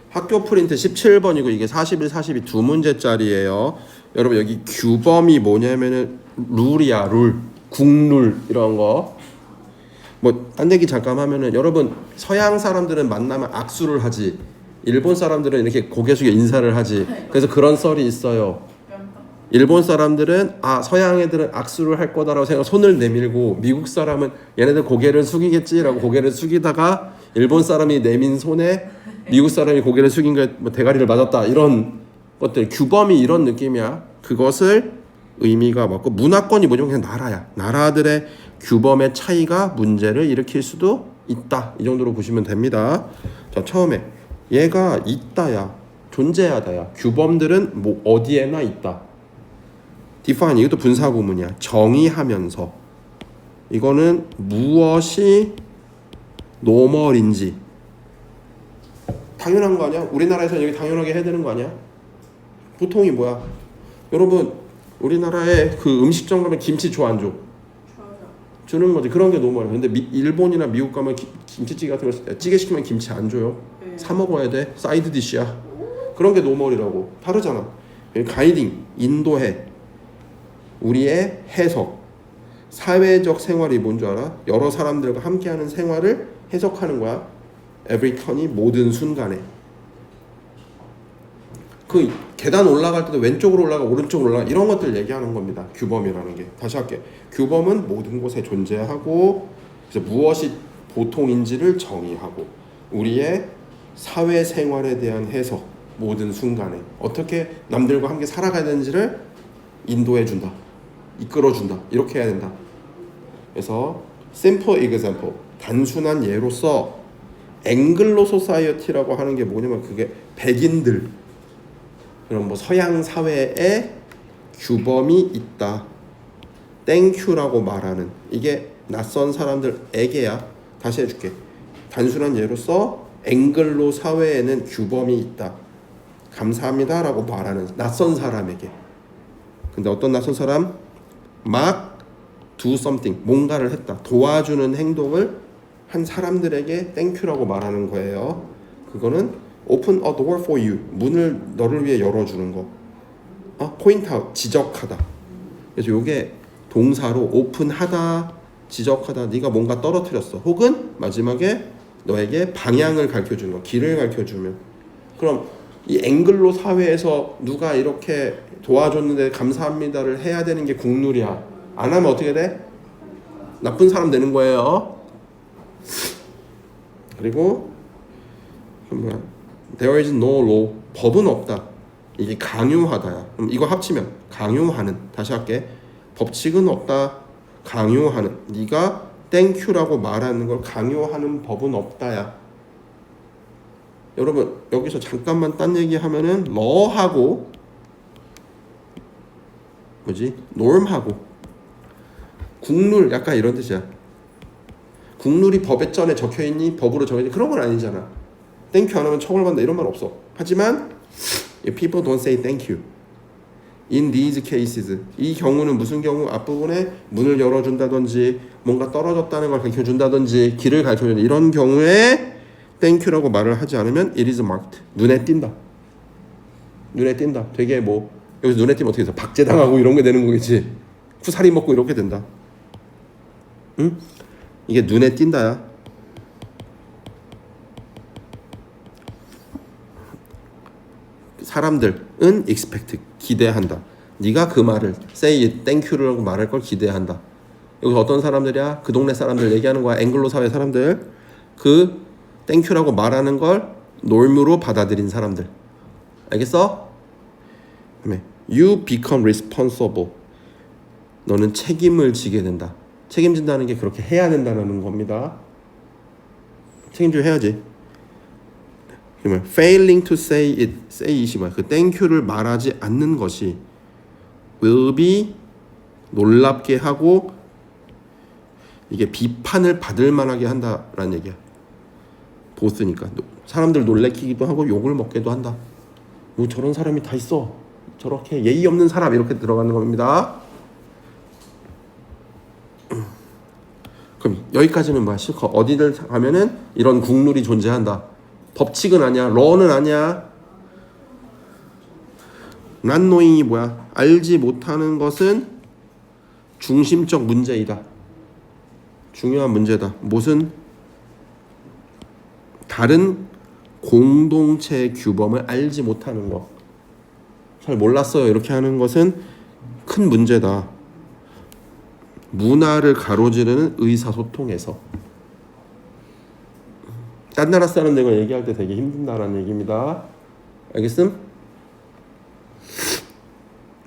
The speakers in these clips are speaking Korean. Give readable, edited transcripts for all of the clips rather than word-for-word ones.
학교 프린트 17번이고 이게 41, 42 두 문제짜리예요. 여러분 여기 규범이 뭐냐면은 룰이야. 룰. 국룰 이런 거. 뭐 딴 얘기 잠깐 하면은 여러분 서양 사람들은 만나면 악수를 하지. 일본 사람들은 이렇게 고개 숙여 인사를 하지. 그래서 그런 썰이 있어요. 일본 사람들은 서양 애들은 악수를 할 거다라고 생각 손을 내밀고 미국 사람은 얘네들 고개를 숙이겠지라고 고개를 숙이다가 일본 사람이 내민 손에 미국 사람이 고개를 숙인 거에 뭐 대가리를 맞았다 이런 것들 규범이 이런 느낌이야. 그것을 의미가 맞고 문화권이 뭐냐면 그냥 나라야. 나라들의 규범의 차이가 문제를 일으킬 수도 있다. 이 정도로 보시면 됩니다. 자 처음에 얘가 있다야 존재하다야. 규범들은 뭐 어디에나 있다. define 이것도 분사 구문이야. 정의하면서 이거는 무엇이 노멀인지 당연한 거 아니야? 우리나라에서는 여기 당연하게 해야 되는 거 아니야? 보통이 뭐야? 여러분 우리나라에 그 음식점 가면 김치 줘 안 줘? 주는 거지. 그런 게 노멀해. 근데 일본이나 미국 가면 김치찌개 같은 거 찌개 시키면 김치 안 줘요. 사 먹어야 돼. 사이드 디시야. 그런 게 노멀이라고. 다르잖아. 가이딩 인도해. 우리의 해석, 사회적 생활이 뭔 줄 알아? 여러 사람들과 함께하는 생활을 해석하는 거야. Every 턴이 모든 순간에. 그 계단 올라갈 때도 왼쪽으로 올라가 오른쪽으로 올라가 이런 것들 얘기하는 겁니다. 규범이라는 게. 다시 할게. 규범은 모든 곳에 존재하고 그래서 무엇이 보통인지를 정의하고 우리의 사회생활에 대한 해석 모든 순간에 어떻게 남들과 함께 살아가야 되는지를 인도해준다. 이끌어준다. 이렇게 해야 된다. 그래서 simple example 단순한 예로서 앵글로 소사이어티라고 하는 게 뭐냐면 그게 백인들 그런 뭐 서양 사회에 규범이 있다. 땡큐라고 말하는 이게 낯선 사람들에게야. 다시 해줄게. 단순한 예로서 앵글로 사회에는 규범이 있다. 감사합니다라고 말하는 낯선 사람에게. 근데 어떤 낯선 사람? 막 do something 뭔가를 했다. 도와주는 행동을 한 사람들에게 땡큐라고 말하는 거예요. 그거는 open a door for you 문을 너를 위해 열어주는 거. point out 지적하다. 그래서 이게 동사로 오픈하다 지적하다. 네가 뭔가 떨어뜨렸어. 혹은 마지막에 너에게 방향을 가르쳐주는 거. 길을 가르쳐주면. 그럼 이 앵글로 사회에서 누가 이렇게 도와줬는데 감사합니다를 해야 되는 게 국룰이야. 안 하면 어떻게 돼? 나쁜 사람 되는 거예요. 그리고 뭐야? There is no law. 법은 없다. 이게 강요하다야. 그럼 이거 합치면 강요하는. 다시 할게. 법칙은 없다. 강요하는. 네가 땡큐라고 말하는 걸 강요하는 법은 없다야. 여러분 여기서 잠깐만 딴 얘기하면은 law하고 뭐지? norm하고 국룰 약간 이런 뜻이야. 국룰이 법에 전에 적혀있니? 법으로 정해진 그런 건 아니잖아. 땡큐 안 하면 처벌받는다 이런 말 없어. 하지만 people don't say thank you in these cases 이 경우는 무슨 경우? 앞부분에 문을 열어준다든지 뭔가 떨어졌다는 걸 가르쳐준다든지 길을 가르쳐준다 이런 경우에 땡큐라고 말을 하지 않으면 it is marked 눈에 띈다. 눈에 띈다. 되게 뭐 여기서 눈에 띄면 어떻게 해서 박제당하고 이런 게 되는 거겠지. 쿠사리 먹고 이렇게 된다. 응? 이게 눈에 띈다야. 사람들은 expect 기대한다. 네가 그 말을 say it, thank you라고 말할 걸 기대한다. 여기서 어떤 사람들이야? 그 동네 사람들 얘기하는 거야. 앵글로 사회 사람들. 그 thank you라고 말하는 걸 norm으로 받아들인 사람들. 알겠어? You become responsible. 너는 책임을 지게 된다. 책임진다는 게 그렇게 해야 된다는 겁니다. 책임져 해야지. 그러면 failing to say it, say it이 뭐야? 그 땡큐를 말하지 않는 것이 will be 놀랍게 하고 이게 비판을 받을 만하게 한다라는 얘기야. 보스니까 사람들 놀래키기도 하고 욕을 먹기도 한다. 뭐 저런 사람이 다 있어. 저렇게 예의 없는 사람 이렇게 들어가는 겁니다. 그럼 여기까지는 뭐야? 실컷 어디를 가면은 이런 국룰이 존재한다. 법칙은 아니야. law는 아니야. not knowing이 뭐야? 알지 못하는 것은 중심적 문제이다. 중요한 문제다. 무슨 다른 공동체 규범을 알지 못하는 것. 잘 몰랐어요. 이렇게 하는 것은 큰 문제다. 문화를 가로지르는 의사소통에서. 딴 나라 사람들과 얘기할 때 되게 힘든다라는 얘기입니다. 알겠음?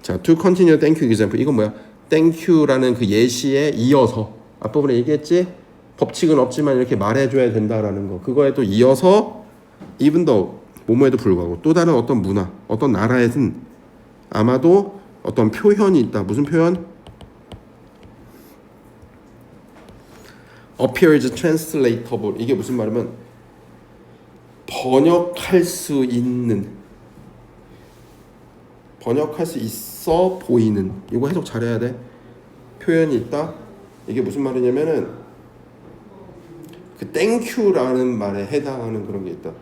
자, to continue thank you example. 이건 뭐야? thank you라는 그 예시에 이어서 앞부분에 얘기했지? 법칙은 없지만 이렇게 말해줘야 된다라는 거. 그거에 또 이어서 even though 뭐뭐에도 불구하고 또 다른 어떤 문화, 어떤 나라에는 아마도 어떤 표현이 있다. 무슨 표현? appears translatable. 이게 무슨 말이면 번역할 수 있어 보이는. 이거 해석 잘해야 돼. 표현이 있다. 이게 무슨 말이냐면은 그 땡큐라는 말에 해당하는 그런 게 있다.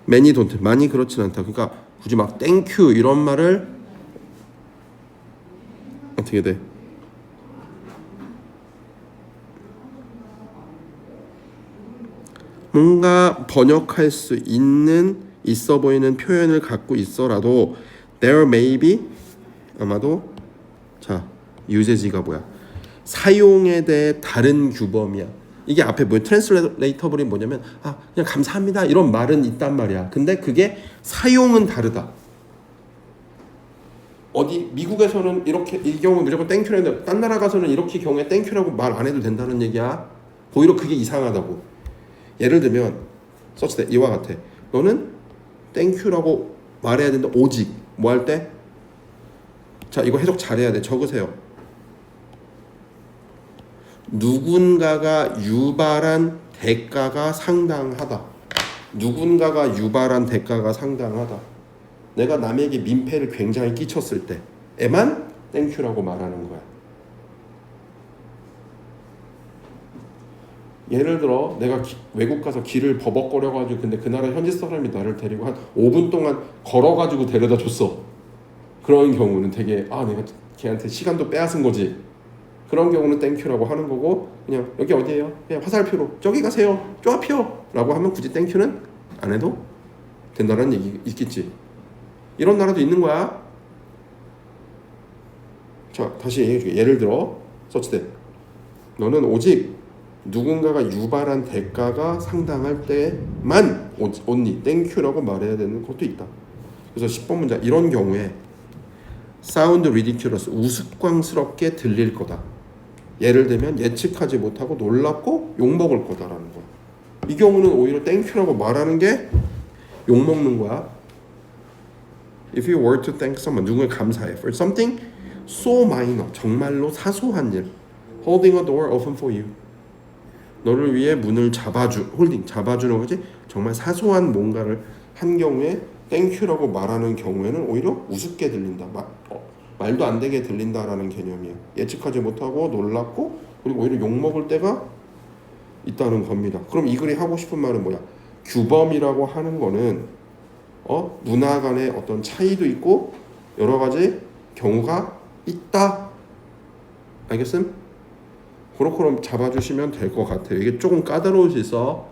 many don't. 많이 그렇진 않다. 그러니까 굳이 막 땡큐 이런 말을 어떻게 돼? 뭔가 번역할 수 있어 보이는 표현을 갖고 있어라도 there may be 아마도 자 유제지가 뭐야? 사용에 대해 다른 규범이야. 이게 앞에 뭐 트랜스레이터블이 뭐냐면 그냥 감사합니다 이런 말은 있단 말이야. 근데 그게 사용은 다르다. 어디 미국에서는 이렇게 이 경우에 무조건 땡큐라 했는데 딴 나라 가서는 이렇게 경우에 땡큐라고 말 안 해도 된다는 얘기야. 오히려 그게 이상하다고. 예를 들면 서치 이와 같아. 너는 땡큐라고 말해야 된다. 오직 뭐 할 때? 자 이거 해석 잘해야 돼. 적으세요. 누군가가 유발한 대가가 상당하다. 누군가가 유발한 대가가 상당하다. 내가 남에게 민폐를 굉장히 끼쳤을 때에만 땡큐라고 말하는 거야. 예를 들어 내가 외국 가서 길을 버벅거려가지고 근데 그 나라 현지 사람이 나를 데리고 한 5분 동안 걸어가지고 데려다 줬어. 그런 경우는 되게 내가 걔한테 시간도 빼앗은 거지. 그런 경우는 땡큐라고 하는 거고 그냥 여기 어디예요? 그냥 화살표로 저기 가세요. 저 앞이요. 라고 하면 굳이 땡큐는 안 해도 된다는 얘기 있겠지. 이런 나라도 있는 거야. 자 다시 얘기해줄게. 예를 들어 서치대 너는 오직 누군가가 유발한 대가가 상당할 때만 only 땡큐라고 말해야 되는 것도 있다. 그래서 10번 문제 이런 경우에 sound ridiculous 우스꽝스럽게 들릴 거다. 예를 들면 예측하지 못하고 놀랍고 욕먹을 거다라는 거야. 이 경우는 오히려 땡큐라고 말하는 게 욕먹는 거야. If you were to thank someone 누구에 감사해 for something so minor 정말로 사소한 일 holding a door open for you 너를 위해 문을 잡아주는 거지. 정말 사소한 뭔가를 한 경우에 땡큐라고 말하는 경우에는 오히려 우습게 들린다. 말도 안 되게 들린다라는 개념이에요. 예측하지 못하고 놀랍고 그리고 오히려 욕먹을 때가 있다는 겁니다. 그럼 이 글이 하고 싶은 말은 뭐야? 규범이라고 하는 거는 문화 간의 어떤 차이도 있고 여러 가지 경우가 있다. 알겠음? 그렇게 잡아주시면 될 것 같아요. 이게 조금 까다로울 수 있어.